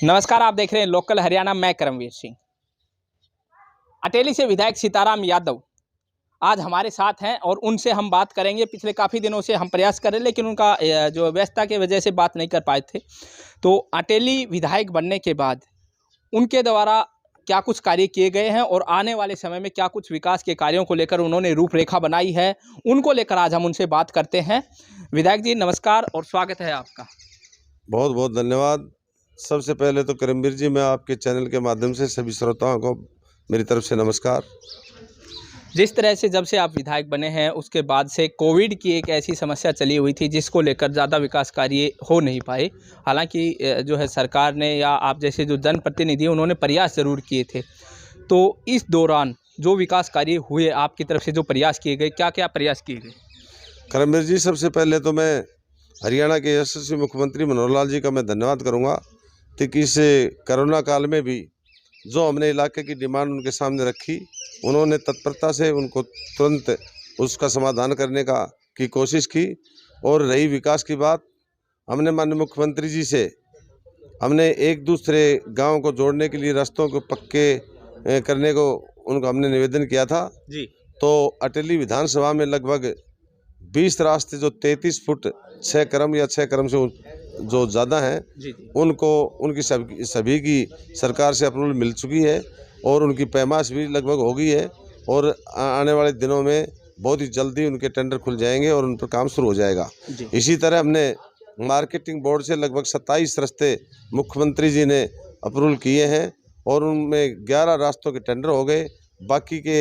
नमस्कार, आप देख रहे हैं लोकल हरियाणा। मैं करमवीर सिंह। अटेली से विधायक सीताराम यादव आज हमारे साथ हैं और उनसे हम बात करेंगे। पिछले काफ़ी दिनों से हम प्रयास कर रहे हैं, लेकिन उनका जो व्यस्तता की वजह से बात नहीं कर पाए थे। तो अटेली विधायक बनने के बाद उनके द्वारा क्या कुछ कार्य किए गए हैं और आने वाले समय में क्या कुछ विकास के कार्यों को लेकर उन्होंने रूपरेखा बनाई है, उनको लेकर आज हम उनसे बात करते हैं। विधायक जी नमस्कार और स्वागत है आपका। बहुत बहुत धन्यवाद। सबसे पहले तो करमवीर जी, मैं आपके चैनल के माध्यम से सभी श्रोताओं को मेरी तरफ से नमस्कार। जिस तरह से जब से आप विधायक बने हैं उसके बाद से कोविड की एक ऐसी समस्या चली हुई थी जिसको लेकर ज़्यादा विकास कार्य हो नहीं पाए। हालांकि जो है सरकार ने या आप जैसे जो जनप्रतिनिधि उन्होंने प्रयास ज़रूर किए थे। तो इस दौरान जो विकास कार्य हुए आपकी तरफ से जो प्रयास किए गए, क्या क्या प्रयास किए गए? करमवीर जी, सबसे पहले तो मैं हरियाणा के यशस्वी मुख्यमंत्री मनोहर लाल जी का मैं धन्यवाद करूंगा कि इस कोरोना काल में भी जो हमने इलाके की डिमांड उनके सामने रखी, उन्होंने तत्परता से उनको तुरंत उसका समाधान करने की कोशिश की। और रही विकास की बात, हमने माननीय मुख्यमंत्री जी से हमने एक दूसरे गांव को जोड़ने के लिए रास्तों को पक्के करने को उनको हमने निवेदन किया था जी। तो अटेली विधानसभा में लगभग 20 रास्ते जो 33 फुट 6 क्रम या 6 क्रम से जो ज़्यादा हैं, जी जी। उनको उनकी सभी की सरकार से अप्रूवल मिल चुकी है और उनकी पैमाश भी लगभग हो गई है। और आने वाले दिनों में बहुत ही जल्दी उनके टेंडर खुल जाएंगे और उन पर काम शुरू हो जाएगा। इसी तरह हमने मार्केटिंग बोर्ड से लगभग 27 रास्ते मुख्यमंत्री जी ने अप्रूवल किए हैं और उनमें 11 रास्तों के टेंडर हो गए। बाकी के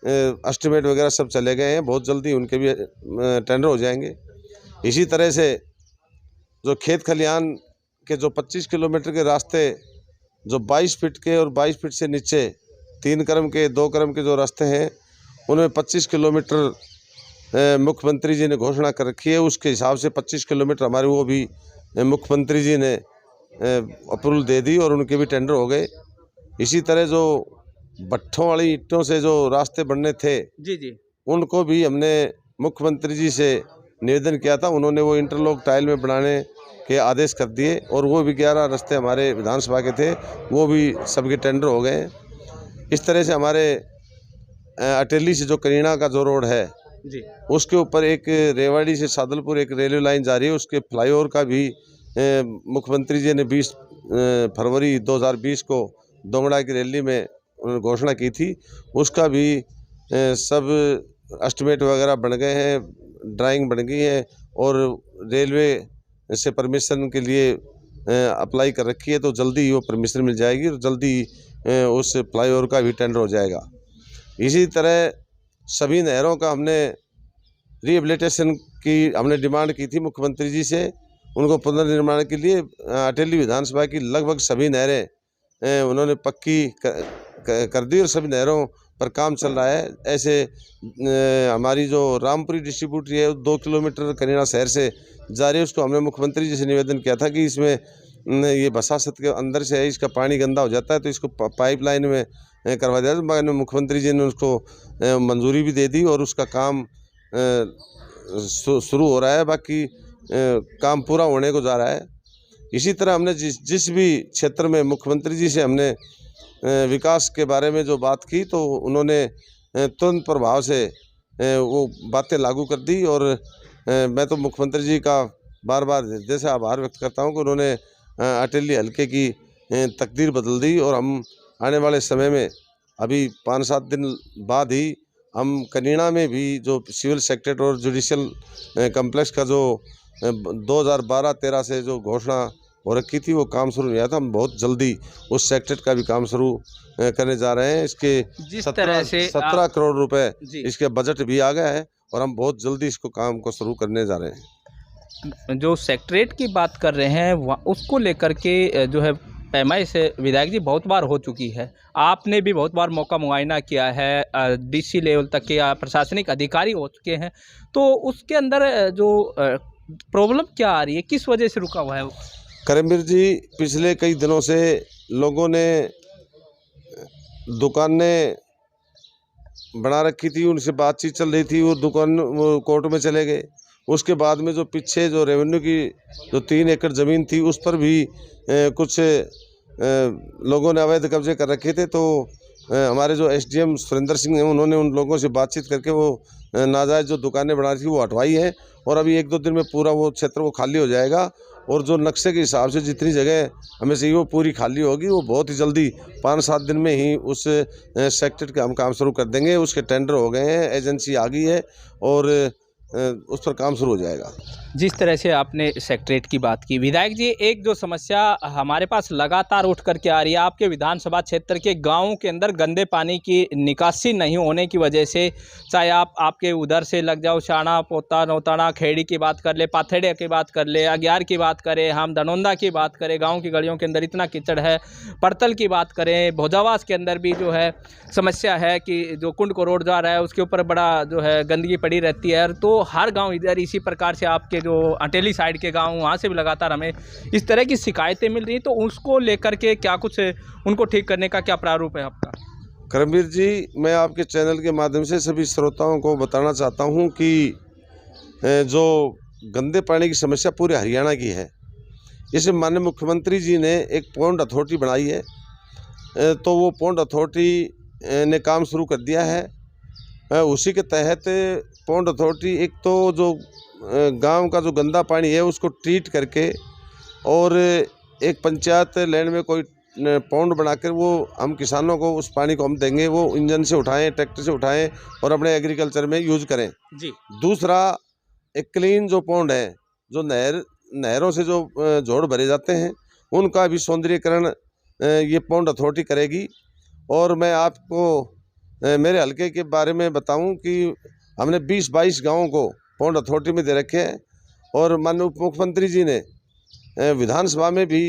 एस्टिमेट वगैरह सब चले गए हैं, बहुत जल्दी उनके भी टेंडर हो जाएंगे। इसी तरह से जो खेत खलिहान के जो 25 किलोमीटर के रास्ते जो 22 फीट के और 22 फीट से नीचे 3 क्रम के 2 क्रम के जो रास्ते हैं, उनमें 25 किलोमीटर मुख्यमंत्री जी ने घोषणा कर रखी है। उसके हिसाब से 25 किलोमीटर हमारे वो भी मुख्यमंत्री जी ने अप्रूवल दे दी और उनके भी टेंडर हो गए। इसी तरह जो भट्ठों वाली ईंटों से जो रास्ते बनने थे, जी जी। उनको भी हमने मुख्यमंत्री जी से निवेदन किया था। उन्होंने वो इंटरलॉक टाइल में बनाने के आदेश कर दिए और वो भी 11 रास्ते हमारे विधानसभा के थे, वो भी सबके टेंडर हो गए हैं। इस तरह से हमारे अटेली से जो करीना का जो रोड है जी, उसके ऊपर एक रेवाड़ी से सादलपुर एक रेलवे लाइन जा रही है, उसके फ्लाईओवर का भी मुख्यमंत्री जी ने 20 फरवरी 2020 को दोंगड़ा की रैली में उन्होंने घोषणा की थी। उसका भी सब एस्टिमेट वगैरह बन गए हैं, ड्राइंग बन गई है और रेलवे से परमिशन के लिए अप्लाई कर रखी है। तो जल्दी ही वो परमिशन मिल जाएगी और जल्दी उस फ्लाईओवर का भी टेंडर हो जाएगा। इसी तरह सभी नहरों का हमने रिहेबिलिटेशन की हमने डिमांड की थी मुख्यमंत्री जी से। उनको पुनर्निर्माण के लिए अटेली विधानसभा की लगभग सभी नहरें उन्होंने पक्की कर दी और सभी नहरों पर काम चल रहा है। ऐसे हमारी जो रामपुरी डिस्ट्रीब्यूटरी है 2 किलोमीटर करीना शहर से जा रही है, उसको हमने मुख्यमंत्री जी से निवेदन किया था कि इसमें ये बसासत के अंदर से है, इसका पानी गंदा हो जाता है तो इसको पाइपलाइन में करवा दिया। तो मुख्यमंत्री जी ने उसको मंजूरी भी दे दी और उसका काम शुरू हो रहा है। बाकी काम पूरा होने को जा रहा है। इसी तरह हमने जिस भी क्षेत्र में मुख्यमंत्री जी से हमने विकास के बारे में जो बात की तो उन्होंने तुरंत प्रभाव से वो बातें लागू कर दी। और मैं तो मुख्यमंत्री जी का बार बार हृदय से आभार व्यक्त करता हूं कि उन्होंने अटेली हल्के की तकदीर बदल दी। और हम आने वाले समय में अभी 5-7 दिन बाद ही हम कनीना में भी जो सिविल सेक्रेटरी और जुडिशियल कम्प्लेक्स का जो 2012-13 से जो घोषणा हो रखी थी वो काम शुरू नहीं हुआ था। हम बहुत जल्दी उस सेक्रेटरी का भी काम शुरू करने जा रहे हैं। इसके 17 करोड़ रुपए इसके बजट भी आ गया है और हम बहुत जल्दी इसको काम को शुरू करने जा रहे हैं। जो सेक्रेटरीट की बात कर रहे हैं उसको लेकर के जो है पैमाइश से विधायक जी बहुत बार हो चुकी है। आपने भी बहुत बार मौका मुआयना किया है, डीसी लेवल तक के प्रशासनिक अधिकारी हो चुके हैं। तो उसके अंदर जो प्रॉब्लम क्या आ रही है, किस वजह से रुका हुआ है? करमवीर जी, पिछले कई दिनों से लोगों ने दुकानें बना रखी थी, उनसे बातचीत चल रही थी, वो कोर्ट में चले गए। उसके बाद में जो पीछे जो रेवेन्यू की जो 3 एकड़ ज़मीन थी उस पर भी कुछ लोगों ने अवैध कब्जे कर रखे थे, तो हमारे जो एसडीएम सुरेंद्र सिंह हैं उन्होंने उन लोगों से बातचीत करके वो नाजायज़ जो दुकानें बना रही थी वो हटवाई हैं, और अभी 1-2 दिन में पूरा वो क्षेत्र वो खाली हो जाएगा। और जो नक्शे के हिसाब से जितनी जगह हमें चाहिए वो पूरी खाली होगी, वो बहुत ही जल्दी 5-7 दिन में ही उस सेक्टर के हम काम शुरू कर देंगे। उसके टेंडर हो गए हैं, एजेंसी आ गई है और उस पर काम शुरू हो जाएगा। जिस तरह से आपने सेक्रेटरीट की बात की, विधायक जी, एक जो समस्या हमारे पास लगातार उठ करके आ रही है, आपके विधानसभा क्षेत्र के गांवों के अंदर गंदे पानी की निकासी नहीं होने की वजह से, चाहे आपके उधर से लग जाओ, शाणा, पोता, नौताना, खेड़ी की बात कर ले, पाथेड़े की बात कर ले, अग्यार की बात करें, हम धनौंदा की बात करें, गाँव की गलियों के अंदर इतना कीचड़ है, पड़तल की बात करें, भोजावास के अंदर भी जो है समस्या है कि जो कुंड को रोड जा रहा है उसके ऊपर बड़ा जो है गंदगी पड़ी रहती है। तो हर गांव इधर इसी प्रकार से, आपके जो अटेली साइड के गांव वहाँ से भी लगातार हमें इस तरह की शिकायतें मिल रही, तो उसको लेकर के क्या कुछ उनको ठीक करने का क्या प्रारूप है आपका? करमवीर जी, मैं आपके चैनल के माध्यम से सभी श्रोताओं को बताना चाहता हूं कि जो गंदे पानी की समस्या पूरे हरियाणा की है, इसे माननीय मुख्यमंत्री जी ने एक पॉन्ड अथॉरिटी बनाई है, तो वो पॉन्ड अथॉरिटी ने काम शुरू कर दिया है। उसी के तहत पॉन्ड अथॉरिटी एक तो जो गांव का जो गंदा पानी है उसको ट्रीट करके, और एक पंचायत लैंड में कोई पॉन्ड बनाकर वो हम किसानों को उस पानी को हम देंगे, वो इंजन से उठाएं, ट्रैक्टर से उठाएं और अपने एग्रीकल्चर में यूज करें जी। दूसरा, एक क्लीन जो पॉन्ड है, जो नहरों से जो जोड़ भरे जाते हैं उनका भी सौंदर्यीकरण ये पॉन्ड अथॉरिटी करेगी। और मैं आपको मेरे हलके के बारे में बताऊं कि हमने 20-22 गाँवों को पॉन्ड अथॉरिटी में दे रखे हैं, और माननीय उप मुख्यमंत्री जी ने विधानसभा में भी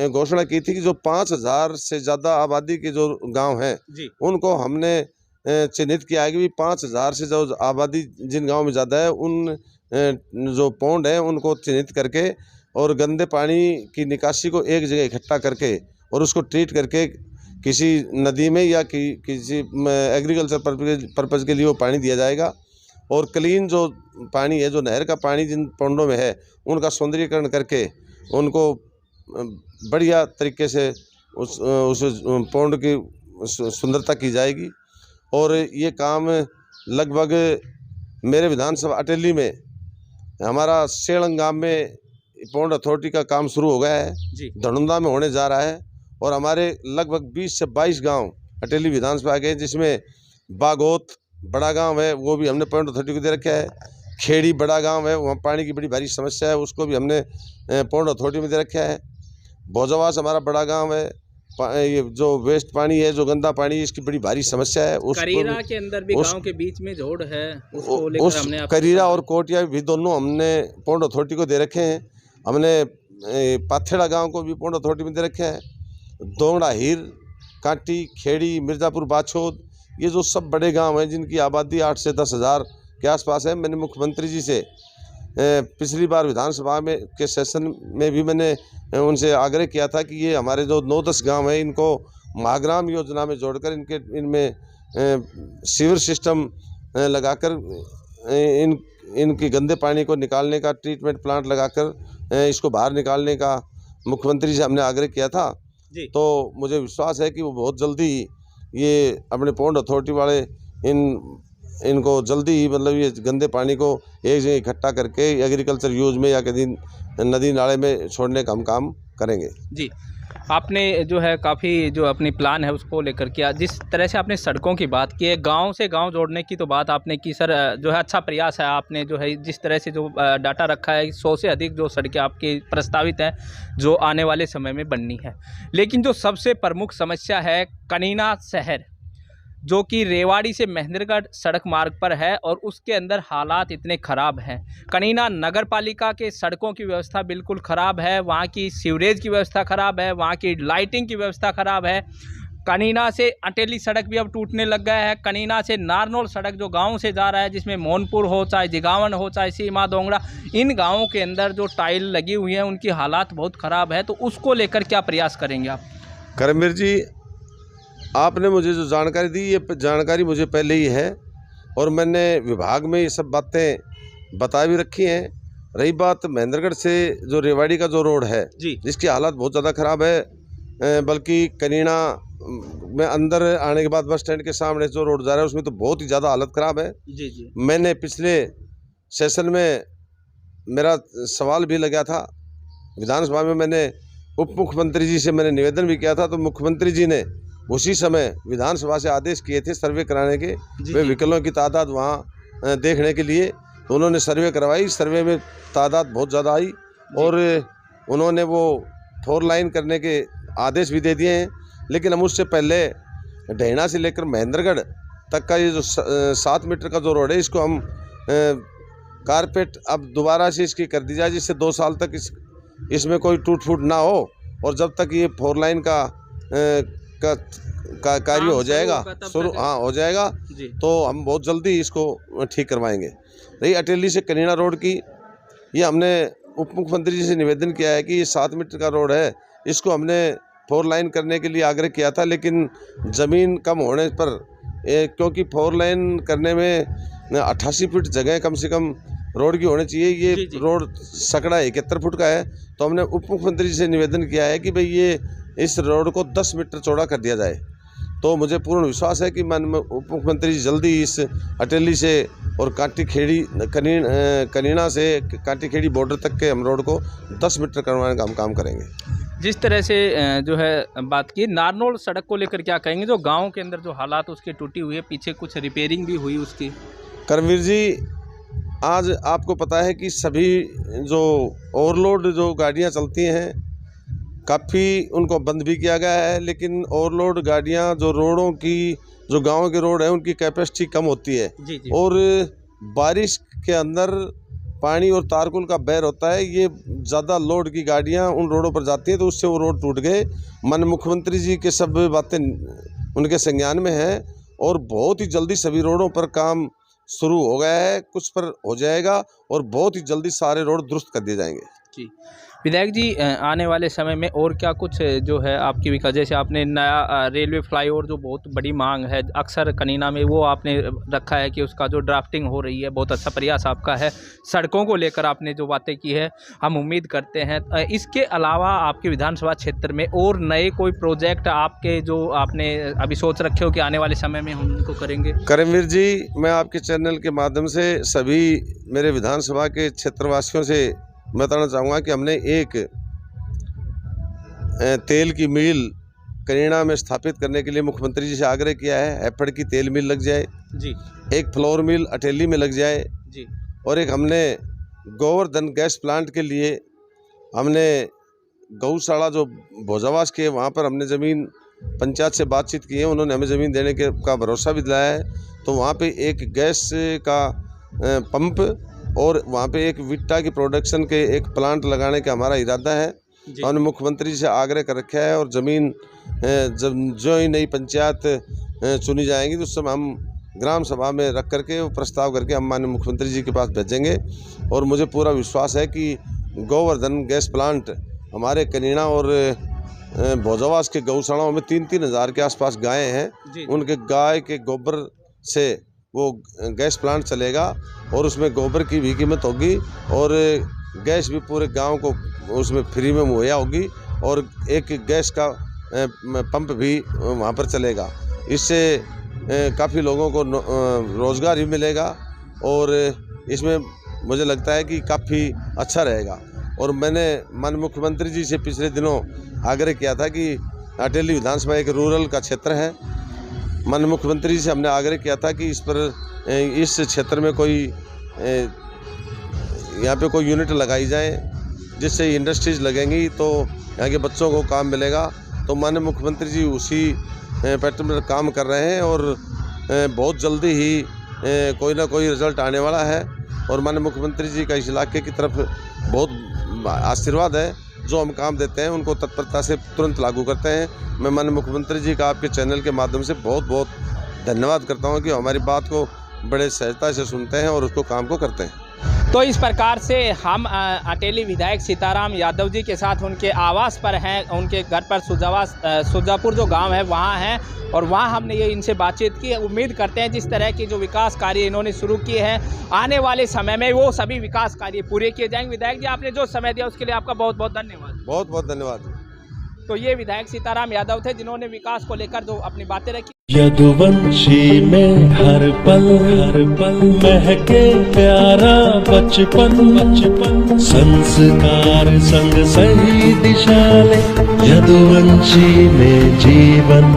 घोषणा की थी कि जो 5000 से ज़्यादा आबादी के जो गांव हैं उनको हमने चिन्हित किया है कि 5000 से जो आबादी जिन गांव में ज़्यादा है उन जो पॉन्ड हैं उनको चिन्हित करके और गंदे पानी की निकासी को एक जगह इकट्ठा करके और उसको ट्रीट करके किसी नदी में या किसी एग्रीकल्चर पर्पज़ के लिए वो पानी दिया जाएगा। और क्लीन जो पानी है, जो नहर का पानी जिन पॉन्डों में है, उनका सौंदर्यीकरण करके उनको बढ़िया तरीके से उस पॉन्ड की सुंदरता की जाएगी। और ये काम लगभग मेरे विधानसभा अटेली में हमारा सेलंग गाँव में पॉन्ड अथॉरिटी का काम शुरू हो गया है, धनौंदा में होने जा रहा है, और हमारे लगभग 20 से 22 गांव अटेली विधानसभा के, जिसमें बागोत बड़ा गांव है वो भी हमने पॉन्ड अथॉरिटी को दे रखा है, खेड़ी बड़ा गांव है, वहाँ पानी की बड़ी भारी समस्या है, उसको भी हमने पॉन्ड अथॉरिटी में दे रखा है। भोजावास हमारा बड़ा गांव है, ये जो वेस्ट पानी है, जो गंदा पानी, इसकी बड़ी भारी समस्या है। करीरा के अंदर भी गांव के बीच में जोड़ है, उसको लेकर हमने करीरा और कोटिया भी दोनों हमने पॉन्ड अथॉरिटी को दे रखे हैं। हमने पाथेड़ा गांव को भी पॉन्ड अथॉरिटी में दे रखे हैं। दोंगड़ा, हीर, कांटी, खेड़ी, मिर्ज़ापुर, बाछोद, ये जो सब बड़े गांव हैं जिनकी आबादी 8 से 10 हज़ार के आसपास है। मैंने मुख्यमंत्री जी से पिछली बार विधानसभा में के सेशन में भी मैंने उनसे आग्रह किया था कि ये हमारे जो 9-10 गांव हैं इनको महाग्राम योजना में जोड़कर इनमें सीवर सिस्टम लगाकर इनकी गंदे पानी को निकालने का ट्रीटमेंट प्लांट लगाकर इसको बाहर निकालने का मुख्यमंत्री से हमने आग्रह किया था जी। तो मुझे विश्वास है कि वो बहुत जल्दी ये अपने पॉन्ड अथॉरिटी वाले इनको जल्दी ही मतलब ये गंदे पानी को एक जगह इकट्ठा करके एग्रीकल्चर यूज में या कहीं नदी नाले में छोड़ने का हम काम करेंगे जी। आपने जो है काफ़ी जो अपनी प्लान है उसको लेकर किया। जिस तरह से आपने सड़कों की बात की है, गांव से गांव जोड़ने की तो बात आपने की सर, जो है अच्छा प्रयास है। आपने जो है जिस तरह से जो डाटा रखा है 100 से अधिक जो सड़कें आपकी प्रस्तावित हैं जो आने वाले समय में बननी है। लेकिन जो सबसे प्रमुख समस्या है कनीना शहर, जो कि रेवाड़ी से महेंद्रगढ़ सड़क मार्ग पर है, और उसके अंदर हालात इतने ख़राब हैं। कनीना नगर पालिका के सड़कों की व्यवस्था बिल्कुल ख़राब है, वहाँ की सीवरेज की व्यवस्था ख़राब है, वहाँ की लाइटिंग की व्यवस्था ख़राब है। कनीना से अटेली सड़क भी अब टूटने लग गया है। कनीना से नारनौल सड़क जो गांव से जा रहा है, जिसमें मोहनपुर हो, चाहे जिगावन हो, चाहे सीमा दोंगड़ा, इन गाँवों के अंदर जो टाइल लगी हुई है उनकी हालात बहुत ख़राब है। तो उसको लेकर क्या प्रयास करेंगे आप? करमवीर जी, आपने मुझे जो जानकारी दी ये जानकारी मुझे पहले ही है, और मैंने विभाग में ये सब बातें बता भी रखी हैं। रही बात महेंद्रगढ़ से जो रेवाड़ी का जो रोड है जी, जिसकी हालत बहुत ज़्यादा ख़राब है, बल्कि कनीना में अंदर आने के बाद बस स्टैंड के सामने जो रोड जा रहा है उसमें तो बहुत ही ज़्यादा हालत ख़राब है। जी जी मैंने पिछले सेशन में मेरा सवाल भी लगा था विधानसभा में, मैंने उप मुख्यमंत्री जी से मैंने निवेदन भी किया था, तो मुख्यमंत्री जी ने उसी समय विधानसभा से आदेश किए थे सर्वे कराने के, वे व्हीकलों की तादाद वहाँ देखने के लिए। तो उन्होंने सर्वे करवाई, सर्वे में तादाद बहुत ज़्यादा आई और उन्होंने वो 4 लाइन करने के आदेश भी दे दिए हैं। लेकिन हम उससे पहले डैना से लेकर महेंद्रगढ़ तक का ये जो 7 मीटर का जो रोड है, इसको हम कारपेट अब दोबारा से इसकी कर दी जाए, जिससे 2 साल तक इसमें कोई टूट फूट ना हो। और जब तक ये 4 लाइन का कार्य हो जाएगा, शुरू हो जाएगा, तो हम बहुत जल्दी इसको ठीक करवाएंगे। रही अटेली से कनीना रोड की, ये हमने उप मुख्यमंत्री जी से निवेदन किया है कि ये 7 मीटर का रोड है, इसको हमने 4 लाइन करने के लिए आग्रह किया था, लेकिन ज़मीन कम होने पर क्योंकि 4 लाइन करने में 88 फीट जगह कम से कम रोड की होनी चाहिए, ये रोड सकड़ा 71 फुट का है। तो हमने उप मुख्यमंत्री जी से निवेदन किया है कि भाई ये इस रोड को 10 मीटर चौड़ा कर दिया जाए। तो मुझे पूर्ण विश्वास है कि उप मुख्यमंत्री जी जल्दी इस अटेली से और कांटी खेड़ी कनीना से कांटी खेड़ी बॉर्डर तक के हम रोड को 10 मीटर करवाने का हम काम करेंगे। जिस तरह से जो है बात की नारनौल सड़क को लेकर क्या कहेंगे, जो गांव के अंदर जो हालात उसकी टूटी हुई है, पीछे कुछ रिपेयरिंग भी हुई उसकी? करमवीर जी, आज आपको पता है कि सभी जो ओवरलोड जो गाड़ियां चलती हैं काफ़ी उनको बंद भी किया गया है, लेकिन ओवरलोड गाड़ियां जो रोडों की जो गांव के रोड है उनकी कैपेसिटी कम होती है। जी। और बारिश के अंदर पानी और तारकुल का बहर होता है, ये ज़्यादा लोड की गाड़ियां उन रोडों पर जाती हैं, तो उससे वो रोड टूट गए। माननीय मुख्यमंत्री जी के सब बातें उनके संज्ञान में हैं और बहुत ही जल्दी सभी रोडों पर काम शुरू हो गया है, कुछ पर हो जाएगा और बहुत ही जल्दी सारे रोड दुरुस्त कर दिए जाएंगे। जी विधायक जी, आने वाले समय में और क्या कुछ जो है आपकी विकास, जैसे आपने नया रेलवे फ्लाईओवर जो बहुत बड़ी मांग है अक्सर कनीना में, वो आपने रखा है कि उसका जो ड्राफ्टिंग हो रही है, बहुत अच्छा प्रयास आपका है। सड़कों को लेकर आपने जो बातें की है हम उम्मीद करते हैं। इसके अलावा आपके विधानसभा क्षेत्र में और नए कोई प्रोजेक्ट आपके जो आपने अभी सोच रखे हो कि आने वाले समय में हम उनको करेंगे? करमवीर जी, मैं आपके चैनल के माध्यम से सभी मेरे विधानसभा के क्षेत्रवासियों से मैं बताना चाहूँगा कि हमने एक तेल की मिल कनीना में स्थापित करने के लिए मुख्यमंत्री जी से आग्रह किया है। हैफेड की तेल मिल लग जाए जी, एक फ्लोर मिल अटेली में लग जाए जी, और एक हमने गोवर्धन गैस प्लांट के लिए हमने गौशाला जो भोजावास के वहाँ पर हमने ज़मीन पंचायत से बातचीत की है, उन्होंने हमें ज़मीन देने का भरोसा भी दिलाया है। तो वहाँ पे एक गैस का पंप और वहाँ पे एक विट्टा की प्रोडक्शन के एक प्लांट लगाने का हमारा इरादा है। हमने मुख्यमंत्री से आग्रह कर रखा है और ज़मीन जब जो ही नई पंचायत चुनी जाएंगी तो उस समय हम ग्राम सभा में रख करके वो प्रस्ताव करके हम माननीय मुख्यमंत्री जी के पास भेजेंगे। और मुझे पूरा विश्वास है कि गोवर्धन गैस प्लांट हमारे कनीना और भोजावास के गौशालाओं में 3-3 हज़ार के आसपास गायें हैं, उनके गाय के गोबर से वो गैस प्लांट चलेगा और उसमें गोबर की भी कीमत होगी और गैस भी पूरे गांव को उसमें फ्री में मुहैया होगी और एक गैस का पंप भी वहां पर चलेगा। इससे काफ़ी लोगों को रोज़गार भी मिलेगा और इसमें मुझे लगता है कि काफ़ी अच्छा रहेगा। और मैंने माननीय मुख्यमंत्री जी से पिछले दिनों आग्रह किया था कि अटेली विधानसभा एक रूरल का क्षेत्र है, माननीय मुख्यमंत्री जी से हमने आग्रह किया था कि इस क्षेत्र में कोई यहाँ पे कोई यूनिट लगाई जाए जिससे इंडस्ट्रीज लगेंगी तो यहाँ के बच्चों को काम मिलेगा। तो माननीय मुख्यमंत्री जी उसी पैटर्न पर काम कर रहे हैं और बहुत जल्दी ही कोई ना कोई रिजल्ट आने वाला है। और माननीय मुख्यमंत्री जी का इस इलाके की तरफ बहुत आशीर्वाद है, जो हम काम देते हैं उनको तत्परता से तुरंत लागू करते हैं। मैं माननीय मुख्यमंत्री जी का आपके चैनल के माध्यम से बहुत बहुत धन्यवाद करता हूं कि हमारी बात को बड़े सहजता से सुनते हैं और उसको काम को करते हैं। तो इस प्रकार से हम अटेली विधायक सीताराम यादव जी के साथ उनके आवास पर हैं, उनके घर पर सुजापुर जो गांव है वहां हैं और वहां हमने ये इनसे बातचीत की। उम्मीद करते हैं जिस तरह के जो विकास कार्य इन्होंने शुरू किए हैं आने वाले समय में वो सभी विकास कार्य पूरे किए जाएंगे। विधायक जी, आपने जो समय दिया उसके लिए आपका बहुत बहुत धन्यवाद। बहुत बहुत धन्यवाद। तो ये विधायक सीताराम यादव थे जिन्होंने विकास को लेकर जो अपनी बातें रखी। यदुवंशी में हर पल महके प्यारा बचपन संस्कार संग सही दिशा ले यदुवंशी में जीवन।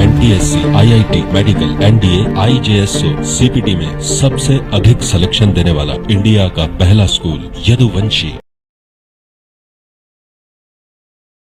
NTSC, IIT, medical, NDA, IJSO, CPT में सबसे अधिक सिलेक्शन देने वाला इंडिया का पहला स्कूल यदुवंशी।